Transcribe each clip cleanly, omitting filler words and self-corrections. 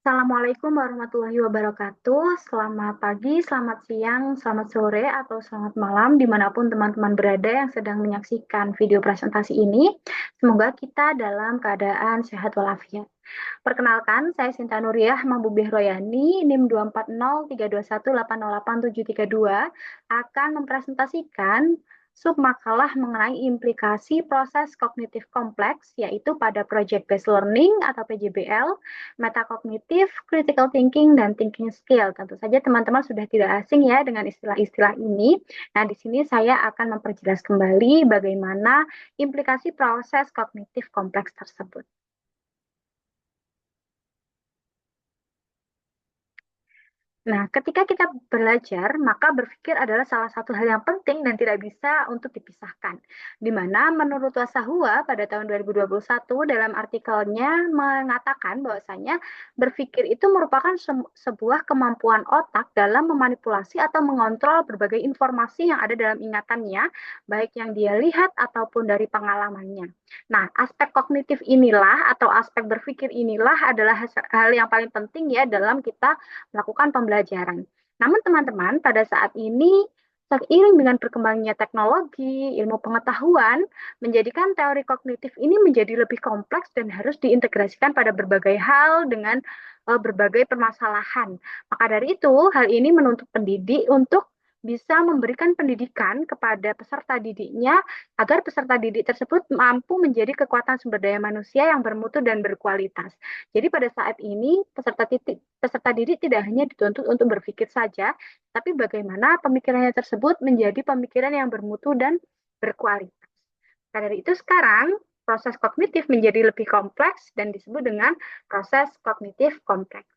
Assalamualaikum warahmatullahi wabarakatuh. Selamat pagi, selamat siang, selamat sore, atau selamat malam dimanapun teman-teman berada yang sedang menyaksikan video presentasi ini. Semoga kita dalam keadaan sehat walafiat. Perkenalkan, saya Sinta Nuriyah Mahbubih Royani, NIM 2403181808732, akan mempresentasikan submakalah mengenai implikasi proses kognitif kompleks, yaitu pada Project Based Learning atau PJBL, metakognitif, critical thinking, dan thinking skill. Tentu saja teman-teman sudah tidak asing ya dengan istilah-istilah ini. Nah, di sini saya akan memperjelas kembali bagaimana implikasi proses kognitif kompleks tersebut. Nah, ketika kita belajar, maka berpikir adalah salah satu hal yang penting dan tidak bisa untuk dipisahkan. Di mana menurut Wasahua pada tahun 2021 dalam artikelnya mengatakan bahwasanya berpikir itu merupakan sebuah kemampuan otak dalam memanipulasi atau mengontrol berbagai informasi yang ada dalam ingatannya, baik yang dia lihat ataupun dari pengalamannya. Nah, aspek kognitif inilah atau aspek berpikir inilah adalah hal yang paling penting ya dalam kita melakukan pembelajaran. Namun teman-teman, pada saat ini seiring dengan berkembangnya teknologi, ilmu pengetahuan, menjadikan teori kognitif ini menjadi lebih kompleks dan harus diintegrasikan pada berbagai hal dengan berbagai permasalahan. Maka dari itu, hal ini menuntut pendidik untuk bisa memberikan pendidikan kepada peserta didiknya agar peserta didik tersebut mampu menjadi kekuatan sumber daya manusia yang bermutu dan berkualitas. Jadi pada saat ini peserta didik tidak hanya dituntut untuk berpikir saja, tapi bagaimana pemikirannya tersebut menjadi pemikiran yang bermutu dan berkualitas. Karena dari itu sekarang proses kognitif menjadi lebih kompleks dan disebut dengan proses kognitif kompleks.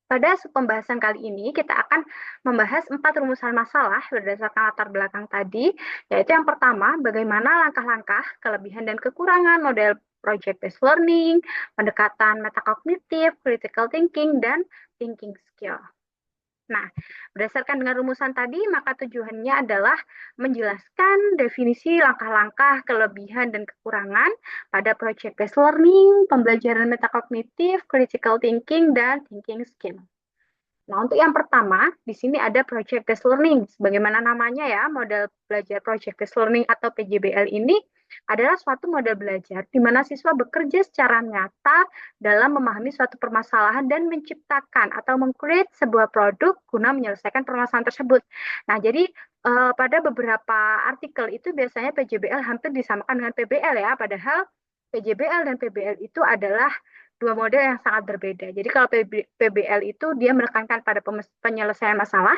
Pada pembahasan kali ini, kita akan membahas 4 rumusan masalah berdasarkan latar belakang tadi, yaitu yang pertama, bagaimana langkah-langkah, kelebihan dan kekurangan model project-based learning, pendekatan metakognitif, critical thinking, dan thinking skill. Nah, berdasarkan dengan rumusan tadi, maka tujuannya adalah menjelaskan definisi langkah-langkah, kelebihan, dan kekurangan pada project-based learning, pembelajaran metakognitif, critical thinking, dan thinking skill. Nah, untuk yang pertama, di sini ada project based learning. Sebagaimana namanya ya, model belajar project based learning atau PJBL ini adalah suatu model belajar di mana siswa bekerja secara nyata dalam memahami suatu permasalahan dan menciptakan atau meng-create sebuah produk guna menyelesaikan permasalahan tersebut. Nah, jadi pada beberapa artikel itu biasanya PJBL hampir disamakan dengan PBL ya, padahal PJBL dan PBL itu adalah dua model yang sangat berbeda. Jadi kalau PBL itu dia menekankan pada penyelesaian masalah,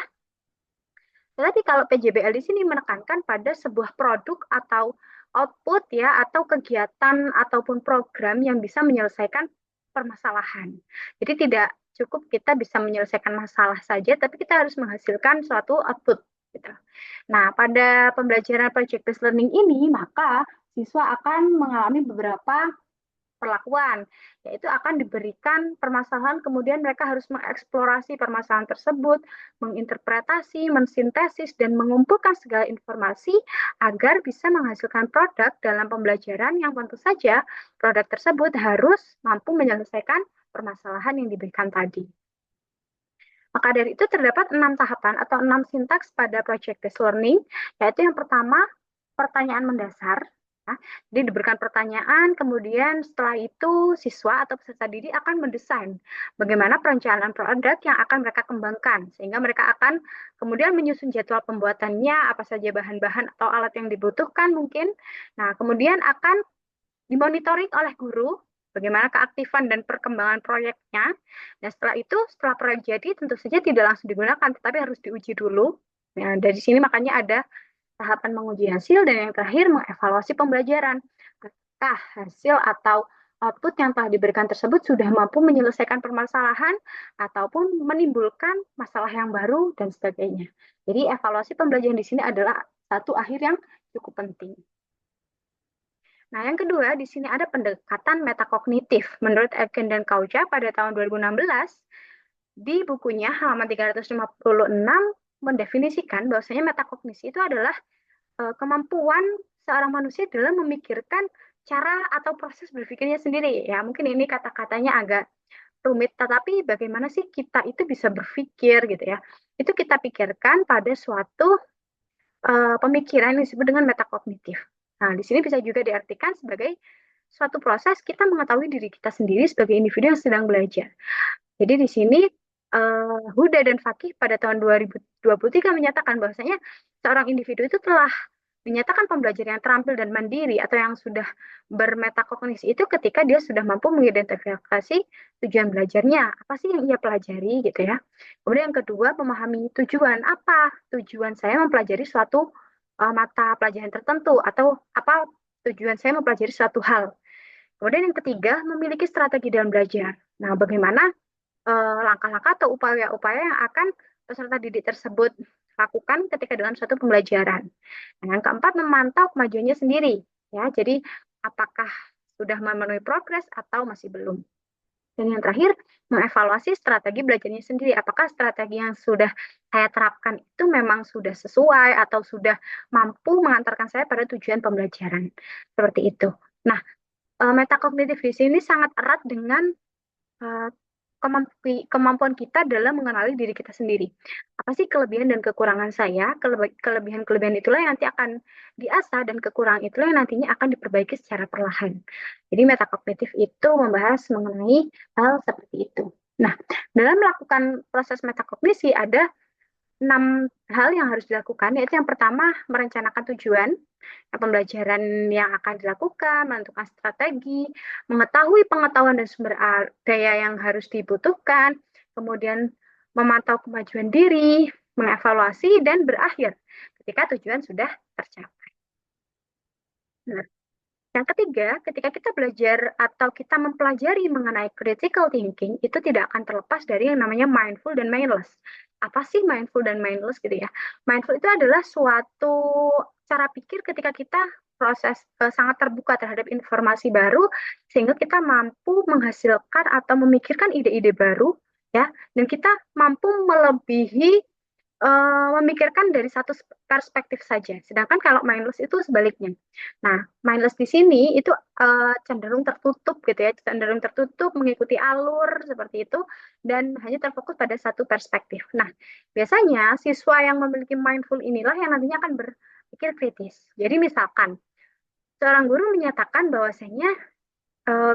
tetapi kalau PJBL di sini menekankan pada sebuah produk atau output ya atau kegiatan ataupun program yang bisa menyelesaikan permasalahan. Jadi tidak cukup kita bisa menyelesaikan masalah saja, tapi kita harus menghasilkan suatu output. Gitu. Nah, pada pembelajaran project based learning ini, maka siswa akan mengalami beberapa perlakuan, yaitu akan diberikan permasalahan, kemudian mereka harus mengeksplorasi permasalahan tersebut, menginterpretasi, mensintesis, dan mengumpulkan segala informasi agar bisa menghasilkan produk dalam pembelajaran yang tentu saja produk tersebut harus mampu menyelesaikan permasalahan yang diberikan tadi. Maka dari itu terdapat 6 tahapan atau 6 sintaks pada project based learning, yaitu yang pertama pertanyaan mendasar. Ya. Jadi diberikan pertanyaan, kemudian setelah itu siswa atau peserta didik akan mendesain bagaimana perencanaan produk yang akan mereka kembangkan, sehingga mereka akan kemudian menyusun jadwal pembuatannya, apa saja bahan-bahan atau alat yang dibutuhkan mungkin. Nah, kemudian akan dimonitoring oleh guru bagaimana keaktifan dan perkembangan proyeknya. Nah, setelah itu, setelah proyek jadi, tentu saja tidak langsung digunakan, tetapi harus diuji dulu. Nah, dari sini makanya ada tahapan menguji hasil, dan yang terakhir mengevaluasi pembelajaran. Apakah hasil atau output yang telah diberikan tersebut sudah mampu menyelesaikan permasalahan ataupun menimbulkan masalah yang baru dan sebagainya. Jadi evaluasi pembelajaran di sini adalah satu akhir yang cukup penting. Nah, yang kedua, di sini ada pendekatan metakognitif. Menurut Etkin dan Kauja pada tahun 2016, di bukunya halaman 356 mendefinisikan bahwasanya metakognisi itu adalah kemampuan seorang manusia dalam memikirkan cara atau proses berpikirnya sendiri. Ya, mungkin ini kata-katanya agak rumit, tetapi bagaimana sih kita itu bisa berpikir gitu ya. Itu kita pikirkan pada suatu pemikiran yang disebut dengan metakognitif. Nah, di sini bisa juga diartikan sebagai suatu proses kita mengetahui diri kita sendiri sebagai individu yang sedang belajar. Jadi di sini Huda dan Fakih pada tahun 2023 menyatakan bahwasanya seorang individu itu telah menyatakan pembelajaran yang terampil dan mandiri atau yang sudah bermetakognisi itu ketika dia sudah mampu mengidentifikasi tujuan belajarnya. Apa sih yang ia pelajari gitu ya. Kemudian yang kedua, memahami tujuan. Apa tujuan saya mempelajari suatu mata pelajaran tertentu atau apa tujuan saya mempelajari suatu hal. Kemudian yang ketiga, memiliki strategi dalam belajar. Nah, bagaimana langkah-langkah atau upaya-upaya yang akan peserta didik tersebut lakukan ketika dalam suatu pembelajaran. Nah, yang keempat, memantau kemajuannya sendiri. Ya, jadi apakah sudah memenuhi progres atau masih belum. Dan yang terakhir, mengevaluasi strategi belajarnya sendiri. Apakah strategi yang sudah saya terapkan itu memang sudah sesuai atau sudah mampu mengantarkan saya pada tujuan pembelajaran. Seperti itu. Nah, metakognitif di sini sangat erat dengan eh, kemampuan kita dalam mengenali diri kita sendiri. Apa sih kelebihan dan kekurangan saya? Kelebihan-kelebihan itulah yang nanti akan diasah dan kekurangan itulah yang nantinya akan diperbaiki secara perlahan. Jadi metakognitif itu membahas mengenai hal seperti itu. Nah, dalam melakukan proses metakognisi ada 6 hal yang harus dilakukan, yaitu yang pertama merencanakan tujuan pembelajaran yang akan dilakukan, menentukan strategi, mengetahui pengetahuan dan sumber daya yang harus dibutuhkan, kemudian memantau kemajuan diri, mengevaluasi, dan berakhir ketika tujuan sudah tercapai. Nah, yang ketiga, ketika kita belajar atau kita mempelajari mengenai critical thinking, itu tidak akan terlepas dari yang namanya mindful dan mindless. Apa sih mindful dan mindless gitu ya? Mindful itu adalah suatu cara pikir ketika kita proses sangat terbuka terhadap informasi baru, sehingga kita mampu menghasilkan atau memikirkan ide-ide baru, ya, dan kita mampu melebihi memikirkan dari satu perspektif saja. Sedangkan kalau mindless itu sebaliknya. Nah, mindless di sini itu cenderung tertutup gitu ya, cenderung tertutup mengikuti alur seperti itu dan hanya terfokus pada satu perspektif. Nah, biasanya siswa yang memiliki mindful inilah yang nantinya akan berpikir kritis. Jadi misalkan seorang guru menyatakan bahwasanya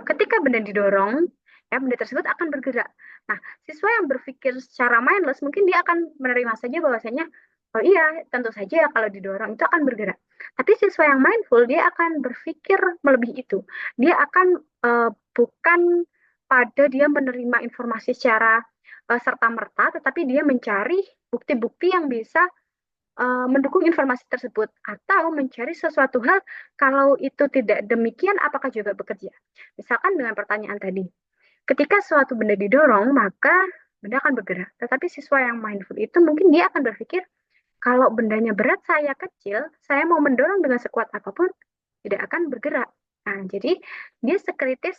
ketika benda didorong, ya benda tersebut akan bergerak. Nah, siswa yang berpikir secara mindless mungkin dia akan menerima saja bahwasanya oh iya, tentu saja kalau didorong itu akan bergerak. Tapi siswa yang mindful dia akan berpikir melebihi itu. Dia akan bukan pada dia menerima informasi secara serta-merta, tetapi dia mencari bukti-bukti yang bisa mendukung informasi tersebut atau mencari sesuatu hal kalau itu tidak demikian apakah juga bekerja. Misalkan dengan pertanyaan tadi, ketika suatu benda didorong maka benda akan bergerak. Tetapi siswa yang mindful itu mungkin dia akan berpikir kalau bendanya berat saya kecil, saya mau mendorong dengan sekuat apapun tidak akan bergerak. Nah, jadi dia sekritis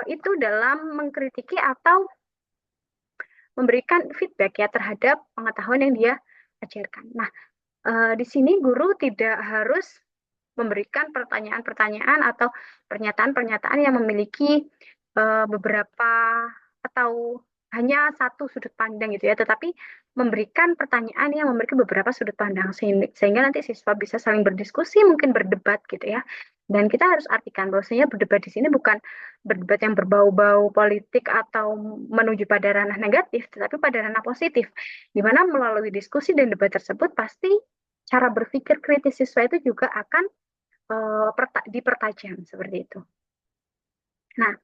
itu dalam mengkritiki atau memberikan feedback ya terhadap pengetahuan yang dia ajarkan. Nah, di sini guru tidak harus memberikan pertanyaan-pertanyaan atau pernyataan-pernyataan yang memiliki beberapa atau hanya satu sudut pandang gitu ya, tetapi memberikan pertanyaan yang memiliki beberapa sudut pandang sehingga nanti siswa bisa saling berdiskusi, mungkin berdebat gitu ya. Dan kita harus artikan bahwasanya berdebat di sini bukan berdebat yang berbau-bau politik atau menuju pada ranah negatif, tetapi pada ranah positif, di mana melalui diskusi dan debat tersebut pasti cara berpikir kritis siswa itu juga akan dipertajam seperti itu. Nah,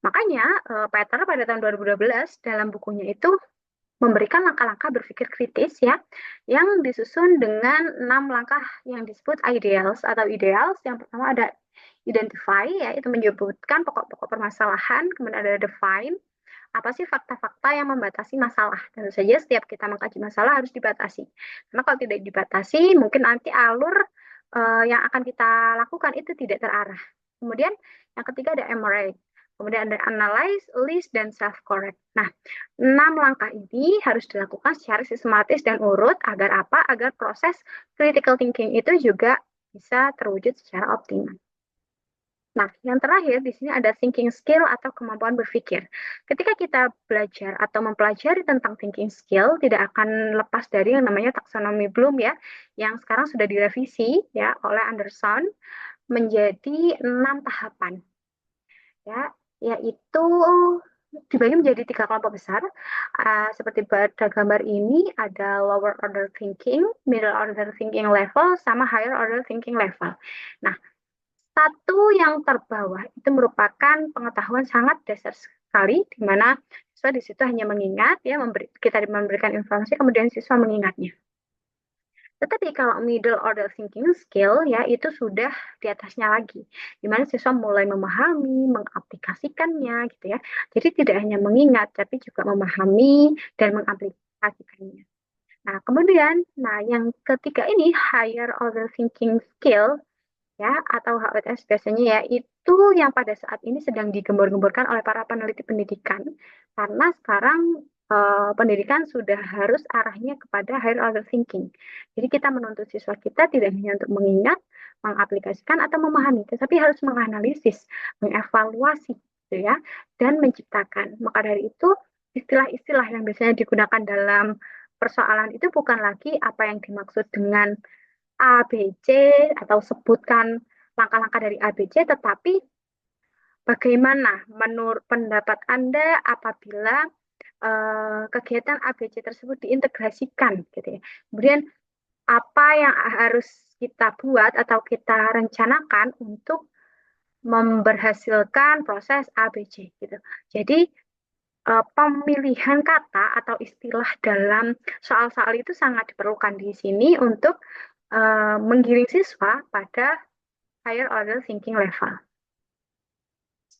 makanya Peter pada tahun 2012 dalam bukunya itu memberikan langkah-langkah berpikir kritis ya, yang disusun dengan 6 langkah yang disebut ideals atau ideals. Yang pertama ada identify, ya itu menyebutkan pokok-pokok permasalahan, kemudian ada define, apa sih fakta-fakta yang membatasi masalah. Tentu saja setiap kita mengkaji masalah harus dibatasi. Karena kalau tidak dibatasi, mungkin nanti alur yang akan kita lakukan itu tidak terarah. Kemudian yang ketiga ada emerate. Kemudian ada analyze, list, dan self-correct. Nah, 6 langkah ini harus dilakukan secara sistematis dan urut agar apa? Agar proses critical thinking itu juga bisa terwujud secara optimal. Nah, yang terakhir di sini ada thinking skill atau kemampuan berpikir. Ketika kita belajar atau mempelajari tentang thinking skill, tidak akan lepas dari yang namanya taksonomi Bloom ya, yang sekarang sudah direvisi ya oleh Anderson menjadi 6 tahapan ya, yaitu dibagi menjadi 3 kelompok besar. Seperti pada gambar ini ada lower order thinking, middle order thinking level, sama higher order thinking level. Nah, satu yang terbawah itu merupakan pengetahuan sangat dasar sekali, di mana siswa di situ hanya mengingat, ya, kita memberikan informasi, kemudian siswa mengingatnya. Tetapi kalau middle order thinking skill ya itu sudah di atasnya lagi, di mana siswa mulai memahami, mengaplikasikannya gitu ya. Jadi tidak hanya mengingat, tapi juga memahami dan mengaplikasikannya. Nah, kemudian, yang ketiga ini higher order thinking skill ya atau HOTS biasanya ya itu yang pada saat ini sedang digembor-gemborkan oleh para peneliti pendidikan karena sekarang pendidikan sudah harus arahnya kepada higher order thinking. Jadi kita menuntut siswa kita tidak hanya untuk mengingat, mengaplikasikan atau memahami, tetapi harus menganalisis, mengevaluasi, gitu ya, dan menciptakan. Maka dari itu istilah-istilah yang biasanya digunakan dalam persoalan itu bukan lagi apa yang dimaksud dengan A, B, C, atau sebutkan langkah-langkah dari A, B, C, tetapi bagaimana menurut pendapat Anda apabila kegiatan A, B, C tersebut diintegrasikan, gitu ya. Kemudian apa yang harus kita buat atau kita rencanakan untuk memberhasilkan proses A, B, C, gitu. Jadi pemilihan kata atau istilah dalam soal-soal itu sangat diperlukan di sini untuk menggiring siswa pada higher order thinking level.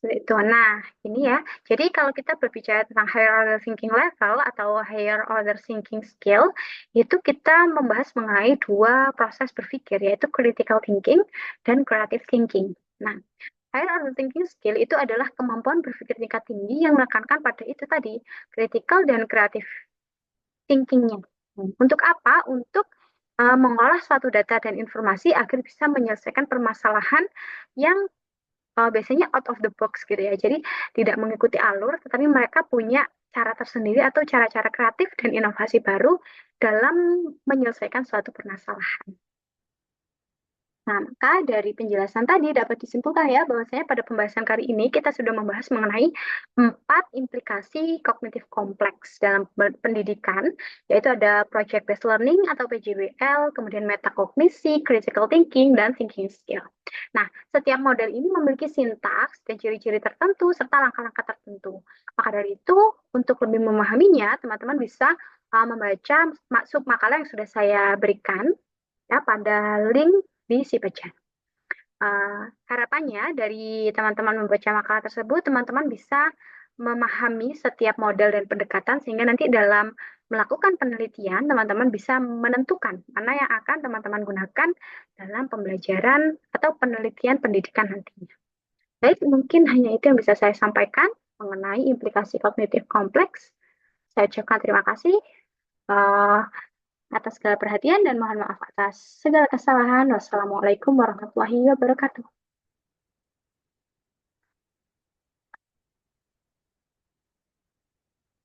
Itu. Nah, ini ya. Jadi kalau kita berbicara tentang higher order thinking level atau higher order thinking skill, itu kita membahas mengenai 2 proses berpikir, yaitu critical thinking dan creative thinking. Nah, higher order thinking skill itu adalah kemampuan berpikir tingkat tinggi yang menekankan pada itu tadi, critical dan creative thinking-nya. Untuk apa? Untuk mengolah suatu data dan informasi agar bisa menyelesaikan permasalahan yang biasanya out of the box gitu ya. Jadi tidak mengikuti alur, tetapi mereka punya cara tersendiri atau cara-cara kreatif dan inovasi baru dalam menyelesaikan suatu permasalahan. Nah, maka dari penjelasan tadi dapat disimpulkan ya bahwasanya pada pembahasan kali ini kita sudah membahas mengenai 4 implikasi kognitif kompleks dalam pendidikan, yaitu ada project based learning atau PJBL, kemudian metakognisi, critical thinking, dan thinking skill. Nah, setiap model ini memiliki sintaks dan ciri-ciri tertentu serta langkah-langkah tertentu. Maka dari itu, untuk lebih memahaminya, teman-teman bisa membaca maksud makalah yang sudah saya berikan ya pada link di si pecah. Harapannya dari teman-teman membaca makalah tersebut, teman-teman bisa memahami setiap model dan pendekatan sehingga nanti dalam melakukan penelitian, teman-teman bisa menentukan mana yang akan teman-teman gunakan dalam pembelajaran atau penelitian pendidikan nantinya. Baik, mungkin hanya itu yang bisa saya sampaikan mengenai implikasi kognitif kompleks. Saya ucapkan terima kasih. Atas segala perhatian dan mohon maaf atas segala kesalahan. Wassalamualaikum warahmatullahi wabarakatuh.